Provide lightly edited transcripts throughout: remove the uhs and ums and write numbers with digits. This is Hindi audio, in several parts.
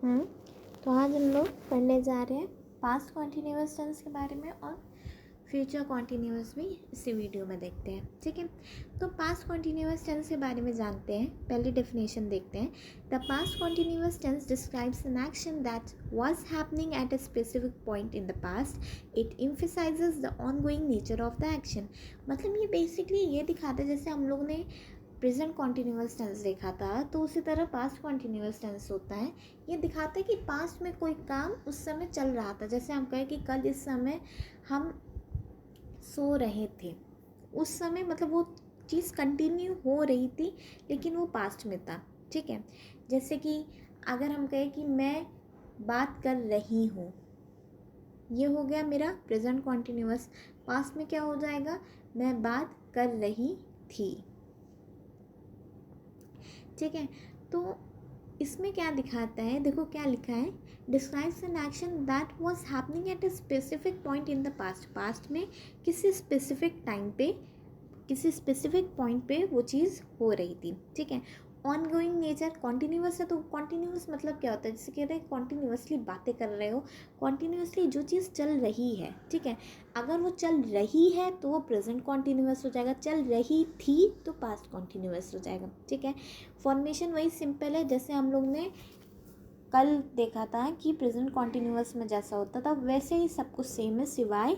हम्म तो आज हम लोग पढ़ने जा रहे हैं पास्ट कॉन्टिन्यूअस टेंस के बारे में और फ्यूचर कॉन्टिन्यूअस भी इसी वीडियो में देखते हैं। ठीक है, तो पास्ट कॉन्टिन्यूअस टेंस के बारे में जानते हैं। पहले डेफिनेशन देखते हैं। The past continuous tense describes an action that was happening at a specific point in the past. It emphasizes the ongoing nature of the action. मतलब ये बेसिकली ये दिखाता है, जैसे हम लोग ने प्रेजेंट कॉन्टिन्यूअस टेंस देखा था, तो उसी तरह पास्ट कॉन्टिन्यूअस टेंस होता है। ये दिखाता है कि पास्ट में कोई काम उस समय चल रहा था। जैसे हम कहें कि कल इस समय हम सो रहे थे, उस समय मतलब वो चीज़ कंटिन्यू हो रही थी लेकिन वो पास्ट में था। ठीक है, जैसे कि अगर हम कहें कि मैं बात कर रही हूँ, ये हो गया मेरा प्रेजेंट कॉन्टिन्यूअस। पास्ट में क्या हो जाएगा, मैं बात कर रही थी। ठीक है, तो इसमें क्या दिखाता है, देखो क्या लिखा है, describes an action that was happening at a specific point in the past. Past में किसी स्पेसिफिक टाइम पे, किसी स्पेसिफिक पॉइंट पे वो चीज़ हो रही थी। ठीक है, ऑन गोइंग नेचर, कॉन्टिन्यूअस है तो कॉन्टिन्यूअस मतलब क्या होता है, जैसे कहते हैं कॉन्टिन्यूअसली बातें कर रहे हो, कॉन्टिन्यूअसली जो चीज़ चल रही है। ठीक है, अगर वो चल रही है तो वो प्रेजेंट कॉन्टिन्यूअस हो जाएगा, चल रही थी तो पास्ट कॉन्टिन्यूअस हो जाएगा। ठीक है, फॉर्मेशन वही सिंपल है जैसे हम लोग ने कल देखा था कि प्रेजेंट कॉन्टिन्यूअस में जैसा होता था वैसे ही सब कुछ सेम है, सिवाय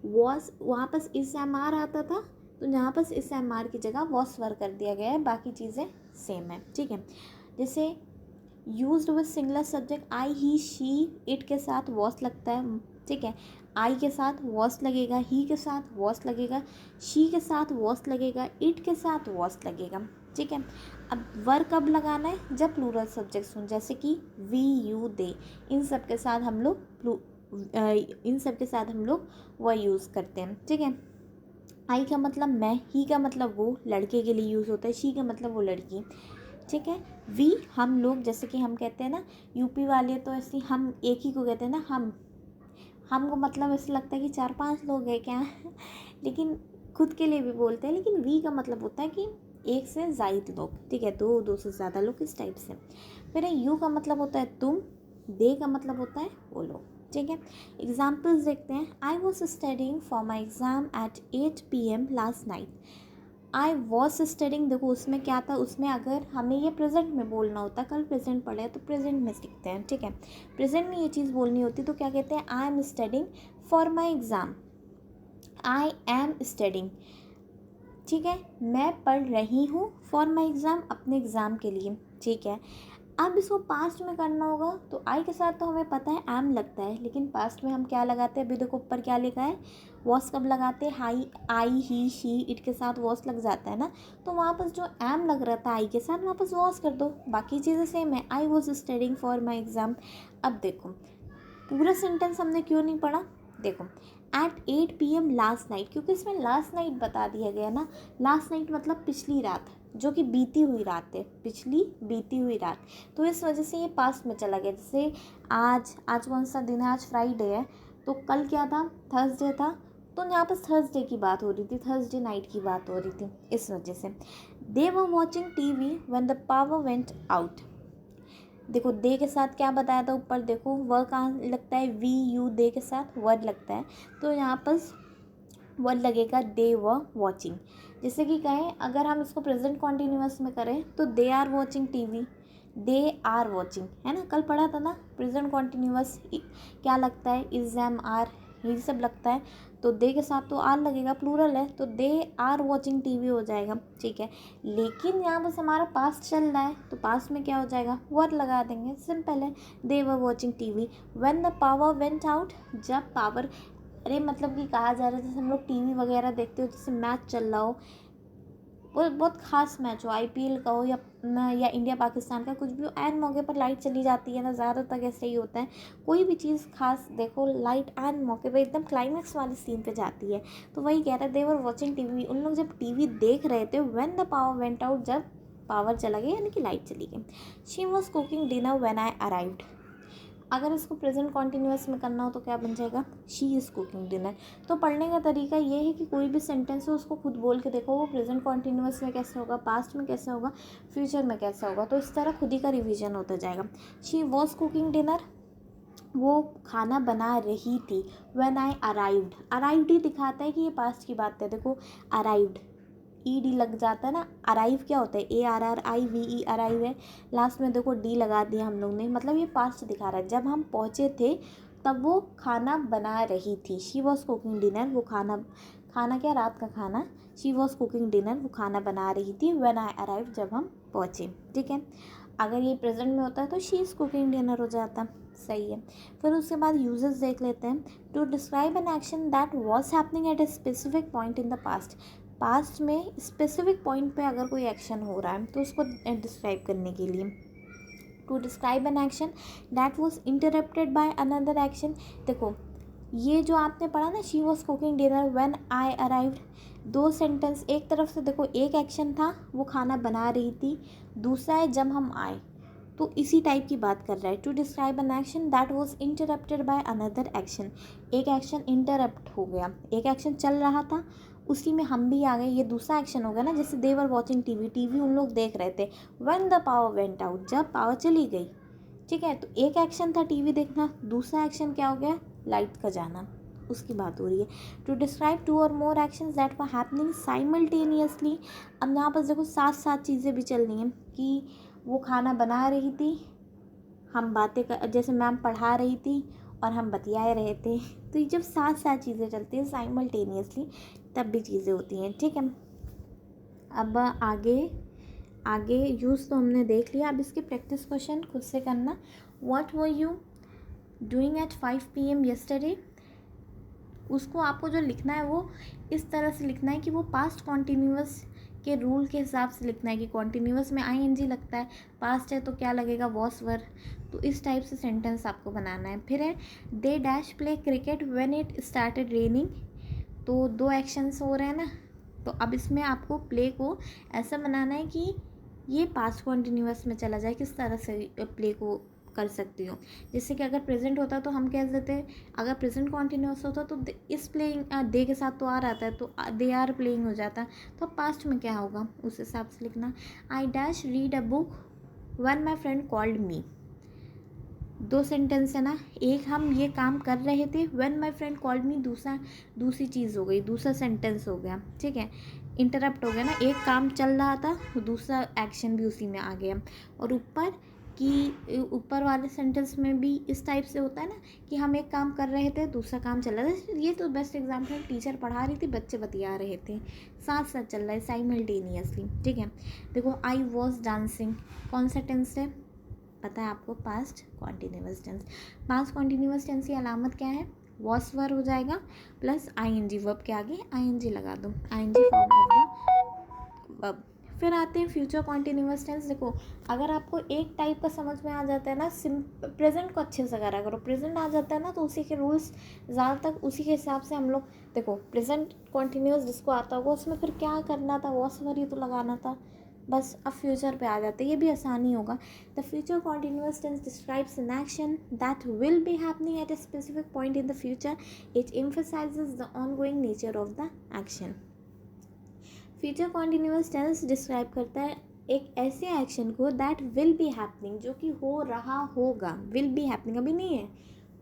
वॉस वहाँ पर इस एम आर आता था, तो यहाँ पर इस एम आर की जगह वॉस वर कर दिया गया है, बाकी चीज़ें सेम है। ठीक है, जैसे used with singular subject I he she, it के साथ वॉस लगता है। ठीक है, आई के साथ वॉस लगेगा, ही के साथ वॉस लगेगा, शी के साथ वॉस लगेगा, इट के साथ वॉस लगेगा। ठीक है, अब वर कब लगाना है, जब प्लूरल सब्जेक्ट्स हों, जैसे कि वी यू दे, इन सब के साथ हम लोग वह यूज़ करते हैं। ठीक है, आई का मतलब मैं, ही का मतलब वो, लड़के के लिए यूज़ होता है, शी का मतलब वो लड़की। ठीक है, वी हम लोग, जैसे कि हम कहते हैं ना, यूपी वाले तो ऐसे हम एक ही को कहते हैं ना, हम को मतलब ऐसा लगता है कि 4-5 लोग हैं क्या लेकिन खुद के लिए भी बोलते हैं, लेकिन वी का मतलब होता है कि एक से ज़ायद लोग। ठीक है, दो से ज़्यादा लोग, इस टाइप से। फिर यू का मतलब होता है तुम, दे का मतलब होता है वो लोग। ठीक है, एग्जाम्पल्स देखते हैं। I was studying for my exam at 8 PM last night. I was studying, देखो उसमें क्या था, उसमें अगर हमें ये प्रेजेंट में बोलना होता, कल प्रेजेंट पढ़े तो प्रेजेंट में सीखते हैं। ठीक है, प्रेजेंट में ये चीज़ बोलनी होती तो क्या कहते हैं, I am studying for my exam, I am studying. ठीक है, मैं पढ़ रही हूँ, फॉर माई एग्ज़ाम अपने एग्ज़ाम के लिए। ठीक है, अब इसको पास्ट में करना होगा तो आई के साथ तो हमें पता है एम लगता है, लेकिन पास्ट में हम क्या लगाते हैं, अभी देखो ऊपर क्या लिखा है, वॉस कब लगाते हैं, high I he she it के साथ वॉस लग जाता है ना, तो वहाँ पर जो एम लग रहा था आई के साथ वहाँ पर वॉस कर दो, बाकी चीज़ें सेम है। आई was studying for my exam. अब देखो पूरा सेंटेंस हमने क्यों नहीं पढ़ा, देखो एट 8 PM लास्ट नाइट, क्योंकि इसमें लास्ट नाइट बता दिया गया ना। लास्ट नाइट मतलब पिछली रात, जो कि बीती हुई रात है, पिछली बीती हुई रात, तो इस वजह से ये पास्ट में चला गया। जैसे आज कौन सा दिन है, आज फ्राइडे है, तो कल क्या था, थर्सडे था, तो यहाँ पर थर्सडे की बात हो रही थी, थर्सडे नाइट की बात हो रही थी, इस वजह से। They were watching TV when the power went out. देखो दे के साथ क्या बताया था ऊपर, देखो वह कहाँ लगता है, वी यू दे के साथ वर्ड लगता है, तो यहाँ पर वर्ड लगेगा दे व वॉचिंग। जैसे कि कहें अगर हम इसको प्रेजेंट कॉन्टिन्यूअस में करें तो they are watching TV, they are watching, है ना, कल पढ़ा था ना, प्रेजेंट कॉन्टिन्यूअस क्या लगता है, इज एम आर, ये सब लगता है, तो दे के साथ तो आर लगेगा, प्लूरल है, तो दे आर वॉचिंग TV हो जाएगा। ठीक है, लेकिन यहाँ बस हमारा पास्ट चल रहा है, तो पास्ट में क्या हो जाएगा, वर्ड लगा देंगे, सिंपल है। They were watching TV when the power went out, जब पावर, अरे मतलब कि कहा जा रहा है जैसे हम लोग TV वगैरह देखते हो, जैसे मैच चल रहा हो, वो बहुत खास मैच हो, IPL का हो या इंडिया पाकिस्तान का कुछ भी हो, ऐन मौके पर लाइट चली जाती है ना, ज़्यादातर ऐसे ही होता है। कोई भी चीज़ खास देखो, लाइट ऐन मौके पर एकदम क्लाइमैक्स वाले सीन पे जाती है, तो वही कह रहे, दे वर वॉचिंग TV, उन लोग जब TV देख रहे थे, when the power went out, जब पावर चला गया यानी कि लाइट चली गई। She was cooking dinner when I arrived. अगर इसको प्रेजेंट कॉन्टिन्यूअस में करना हो तो क्या बन जाएगा, शी इज़ कुकिंग डिनर। तो पढ़ने का तरीका ये है कि कोई भी सेंटेंस हो उसको खुद बोल के देखो वो प्रेजेंट कॉन्टिन्यूअस में कैसे होगा, पास्ट में कैसे होगा, फ्यूचर में कैसे होगा। तो इस तरह खुद ही का रिवीजन होता जाएगा। शी वॉज कुकिंग डिनर, वो खाना बना रही थी। व्हेन आई अराइव्ड, अराइव्ड ही दिखाता है कि ये पास्ट की बात है। देखो अराइव्ड ई डी लग जाता है ना, अराइव क्या होता है, ARRIVE, अराइव है, लास्ट में देखो डी लगा दिया हम लोग ने, मतलब ये पास्ट दिखा रहा है। जब हम पहुँचे थे तब वो खाना बना रही थी। शी वॉज कुकिंग डिनर, वो खाना, खाना क्या, रात का खाना। शी वॉज कुकिंग डिनर, वो खाना बना रही थी। व्हेन आई अराइव, जब हम पहुँचे। ठीक है, अगर ये प्रेजेंट में होता है तो शी इज़ कुकिंग डिनर हो जाता। सही है। फिर उसके बाद यूजेस देख लेते हैं। To describe an action that was happening at a specific point in the past, past में स्पेसिफिक पॉइंट पे अगर कोई एक्शन हो रहा है तो उसको डिस्क्राइब करने के लिए। To describe an action that was interrupted by another action. देखो ये जो आपने पढ़ा ना, she was cooking dinner when I arrived, दो सेंटेंस, एक तरफ से देखो एक एक्शन था वो खाना बना रही थी, दूसरा है जब हम आए, तो इसी टाइप की बात कर रहा है। To describe an action that was interrupted by another action, एक एक्शन इंटरप्ट हो गया, एक एक्शन चल रहा था उसी में हम भी आ गए, ये दूसरा एक्शन हो गया ना। जैसे दे वर वॉचिंग टीवी, टीवी उन लोग देख रहे थे। When the power went out, जब पावर चली गई। ठीक है, तो एक एक्शन था टीवी देखना, दूसरा एक्शन क्या हो गया, लाइट का जाना, उसकी बात हो रही है। टू डिस्क्राइब टू और more actions that were happening simultaneously, अब यहाँ पर देखो साथ साथ चीज़ें भी चल रही हैं कि वो खाना बना रही थी, हम बातें कर, जैसे मैम पढ़ा रही थी और हम बतिया रहे थे। तो ये जब साथ साथ चीज़ें चलती हैं साइमल्टेनियसली तब भी चीज़ें होती हैं। ठीक है, अब आगे आगे यूज़ तो हमने देख लिया, अब इसके प्रैक्टिस क्वेश्चन खुद से करना। What were you doing at 5 PM yesterday, उसको आपको जो लिखना है वो इस तरह से लिखना है कि वो पास्ट कॉन्टीन्यूअस के रूल के हिसाब से लिखना है कि कॉन्टीन्यूअस में ING लगता है, पास्ट है तो क्या लगेगा, वॉस वर। तो इस टाइप से सेंटेंस आपको बनाना है। फिर है they dash play cricket when it started raining, तो दो एक्शंस हो रहे हैं ना, तो अब इसमें आपको प्ले को ऐसा बनाना है कि ये पास्ट कॉन्टीन्यूअस में चला जाए। किस तरह से प्ले को कर सकती हो, जैसे कि अगर प्रेजेंट होता तो हम कह देते, अगर प्रेजेंट कॉन्टीन्यूअस होता तो इस प्लेइंग दे के साथ तो आ रहा है तो दे आर प्लेइंग हो जाता। तो पास्ट में क्या होगा उस हिसाब से लिखना। I dash read a book when my friend called me, दो सेंटेंस है ना, एक हम ये काम कर रहे थे, when my friend called me दूसरी चीज़ हो गई, दूसरा सेंटेंस हो गया। ठीक है, इंटरप्ट हो गया ना, एक काम चल रहा था दूसरा एक्शन भी उसी में आ गया। और ऊपर वाले सेंटेंस में भी इस टाइप से होता है ना कि हम एक काम कर रहे थे दूसरा काम चल रहा था। ये तो बेस्ट एग्जाम्पल है, टीचर पढ़ा रही थी बच्चे बतिया रहे थे, साथ साथ चल रहा है साइमल्टेनियसली। ठीक है, देखो आई वॉज डांसिंग, कौन सा टेंस है पता है आपको, past continuous tense. Past continuous tense की अलामत क्या है, वॉस वर हो जाएगा प्लस ING, वर्ब के आगे ING लगा दो, ING form of the verb. फिर आते हैं फ्यूचर कॉन्टीन्यूअस टेंस। देखो अगर आपको एक टाइप का समझ में आ जाता है ना, प्रेजेंट को अच्छे से करा करो, प्रेजेंट आ जाता है ना तो उसी के रूल्स ज़्यादातर उसी के हिसाब से हम लोग, देखो प्रेजेंट कॉन्टीन्यूअस जिसको आता होगा उसमें फिर क्या करना था, वॉस वर ही तो लगाना था बस। अब फ्यूचर पे आ जाते हैं, ये भी आसानी होगा। The future continuous tense describes an action that will be happening at a specific point in the future, it emphasizes the ongoing nature of the action. Future continuous tense describe करता है एक ऐसे एक्शन को दैट विल बी हैपनिंग, जो कि हो रहा होगा, विल बी हैपनिंग अभी नहीं है,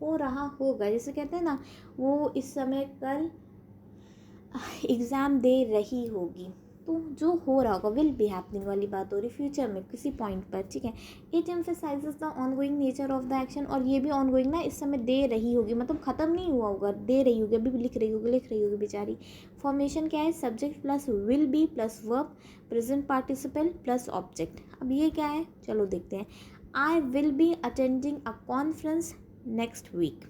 हो रहा होगा। जैसे कहते हैं ना वो इस समय कल एग्ज़ाम दे रही होगी, तो जो हो रहा होगा विल बी हैपनिंग वाली बात हो रही फ्यूचर में किसी पॉइंट पर। ठीक है, it emphasizes the ongoing nature of the action, और ये भी ऑनगोइंग ना, इस समय दे रही होगी मतलब ख़त्म नहीं हुआ होगा, दे रही होगी, अभी भी लिख रही होगी बेचारी। फॉर्मेशन क्या है, subject plus will be plus verb present participle plus object. अब ये क्या है चलो देखते हैं। I will be attending a conference next week,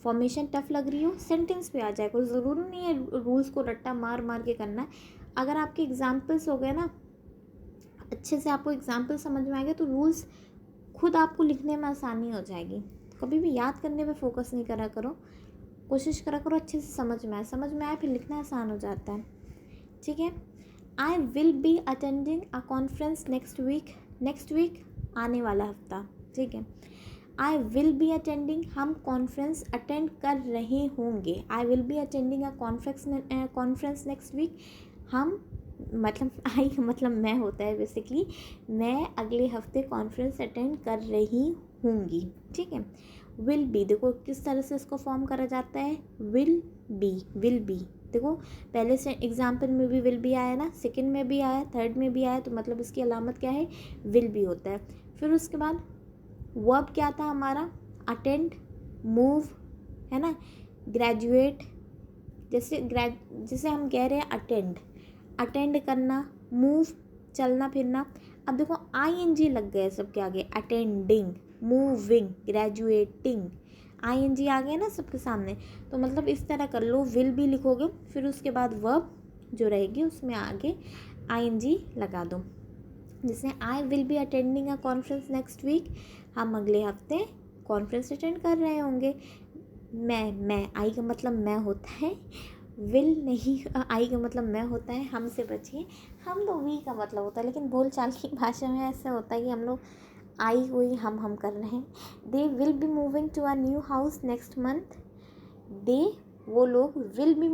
formation tough लग रही हो सेंटेंस पे आ जाए, कोई ज़रूरी नहीं है रूल्स को रट्टा मार मार के करना है। अगर आपके एग्जाम्पल्स हो गए ना, अच्छे से आपको एग्जाम्पल समझ में आ गए तो रूल्स खुद आपको लिखने में आसानी हो जाएगी। कभी भी याद करने पे फोकस नहीं करा करो, कोशिश करा करो अच्छे से समझ में आए फिर लिखना आसान हो जाता है। ठीक है, I will be attending a conference next week, next week आने वाला हफ्ता। ठीक है, आई विल बी अटेंडिंग, हम कॉन्फ्रेंस अटेंड कर रहे होंगे। I will be attending a conference next week, हम मतलब आई मतलब मैं होता है बेसिकली, मैं अगले हफ्ते कॉन्फ्रेंस अटेंड कर रही होंगी, ठीक है। विल बी, देखो किस तरह से इसको फॉर्म करा जाता है, विल बी, देखो पहले से एग्जाम्पल में भी विल बी आया ना, सेकंड में भी आया, थर्ड में भी आया, तो मतलब इसकी अलामत क्या है, विल बी होता है। फिर उसके बाद वर्ब क्या था हमारा, अटेंड, मूव, है ना, ग्रेजुएट, जैसे हम कह रहे हैं अटेंड करना, मूव चलना फिरना। अब देखो ING लग गए सबके आगे, अटेंडिंग, मूविंग, ग्रेजुएटिंग, ING आ गए ना सबके सामने। तो मतलब इस तरह कर लो, विल भी लिखोगे, फिर उसके बाद वर्ब जो रहेगी उसमें आगे ING लगा दो। जैसे I will be attending a conference next week, हम अगले हफ्ते कॉन्फ्रेंस अटेंड कर रहे होंगे। मैं आई का मतलब मैं होता है, विल नहीं, आई का मतलब मैं होता है, हमसे बचिए, हम तो वी का मतलब होता है, लेकिन बोलचाल की भाषा में ऐसा होता है कि हम लोग आई को ही हम कर रहे हैं। They will be moving to a new house next month, they वो लोग विल बी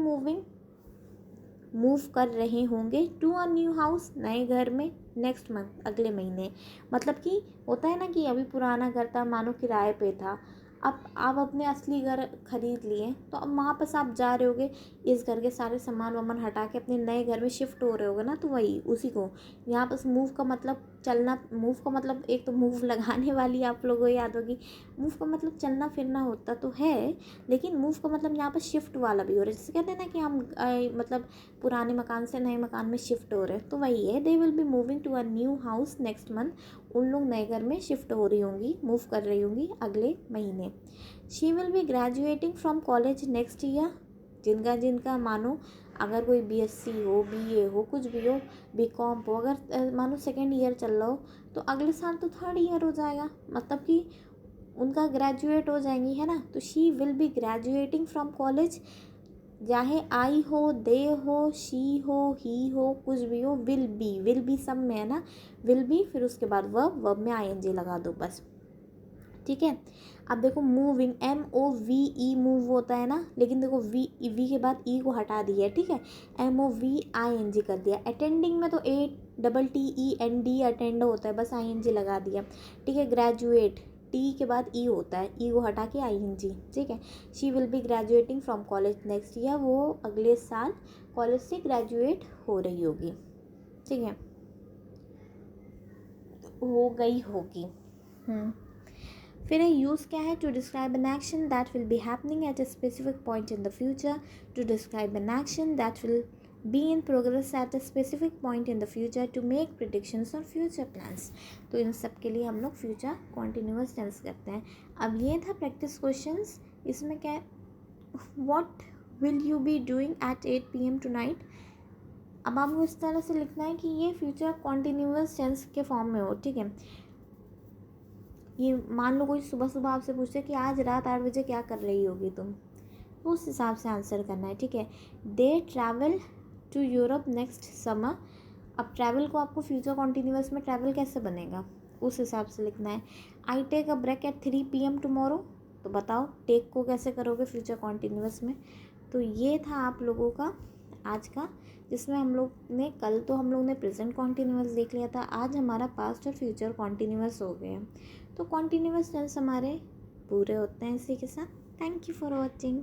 मूव कर रहे होंगे टू अ न्यू हाउस नए घर में, नेक्स्ट मंथ अगले महीने। मतलब कि होता है ना कि अभी पुराना घर था, मानो किराए पे था, अब आप अपने असली घर खरीद लिए, तो अब वहाँ पर आप जा रहे होगे, इस घर के सारे सामान वामान हटा के अपने नए घर में शिफ्ट हो रहे होगे ना, तो वही उसी को यहाँ पर मूव का मतलब चलना, मूव का मतलब एक तो मूव लगाने वाली आप लोगों को याद होगी, मूव का मतलब चलना फिरना होता तो है, लेकिन मूव का मतलब यहाँ पर शिफ्ट वाला भी हो रहा है। जैसे कहते हैं ना कि हम मतलब पुराने मकान से नए मकान में शिफ्ट हो रहे हैं, तो वही है, they will be moving to a new house next month, उन लोग नए घर में शिफ्ट हो रही होंगी, मूव कर रही होंगी अगले महीने। She will be graduating from college next year, जिनका मानो अगर कोई BSc हो, BA हो, कुछ भी हो, BCom हो, अगर मानो सेकेंड ईयर चल रहा हो, तो अगले साल तो थर्ड ईयर हो जाएगा, मतलब कि उनका ग्रेजुएट हो जाएंगी, है ना। तो she will be graduating from college, चाहे आई हो, दे हो, शी हो, ही हो, कुछ भी हो, विल बी सब में है ना, विल बी, फिर उसके बाद वर्ब में ING लगा दो बस, ठीक है। अब देखो मूविंग, MOVE मूव होता है ना, लेकिन देखो वी के बाद ई को हटा दिया, ठीक है, MOVING कर दिया। अटेंडिंग में तो ATTEND अटेंड होता है, बस ING लगा दिया, ठीक है। ग्रेजुएट, टी के बाद ई होता है, ई को हटा के ING, ठीक है। She will be graduating from college next year, वो अगले साल कॉलेज से ग्रेजुएट हो रही होगी, ठीक है, हो गई होगी। फिर यूज़ क्या है, to describe an action that will be happening at a specific point in the future, to describe an action that will be in progress at a specific point in the future, to make predictions और फ्यूचर प्लान्स। तो इन सब के लिए हम लोग फ्यूचर कॉन्टिन्यूअस टेंस करते हैं। अब ये था प्रैक्टिस क्वेश्चंस, इसमें क्या, what will you be doing at 8 PM tonight. अब आपको इस तरह से लिखना है कि ये फ्यूचर कॉन्टिन्यूअस टेंस के फॉर्म में हो, ठीक है। ये मान लो कोई सुबह सुबह आपसे पूछे कि आज रात 8 बजे क्या कर रही होगी तुम, तो उस हिसाब से आंसर करना है, ठीक है। They travel to Europe next summer, अब ट्रैवल को आपको फ्यूचर कॉन्टिन्यूअस में ट्रैवल कैसे बनेगा, उस हिसाब से लिखना है। I take a break at 3 PM tomorrow, तो बताओ टेक को कैसे करोगे फ्यूचर कॉन्टिन्यूअस में। तो ये था आप लोगों का आज का, जिसमें हम लोग ने कल तो हम लोग ने प्रेजेंट कॉन्टिन्यूअस देख लिया था, आज हमारा पास्ट और फ्यूचर कॉन्टिन्यूअस हो गए हैं। तो कॉन्टिन्यूअस टेंस हमारे पूरे होते हैं इसी के साथ। Thank you for watching.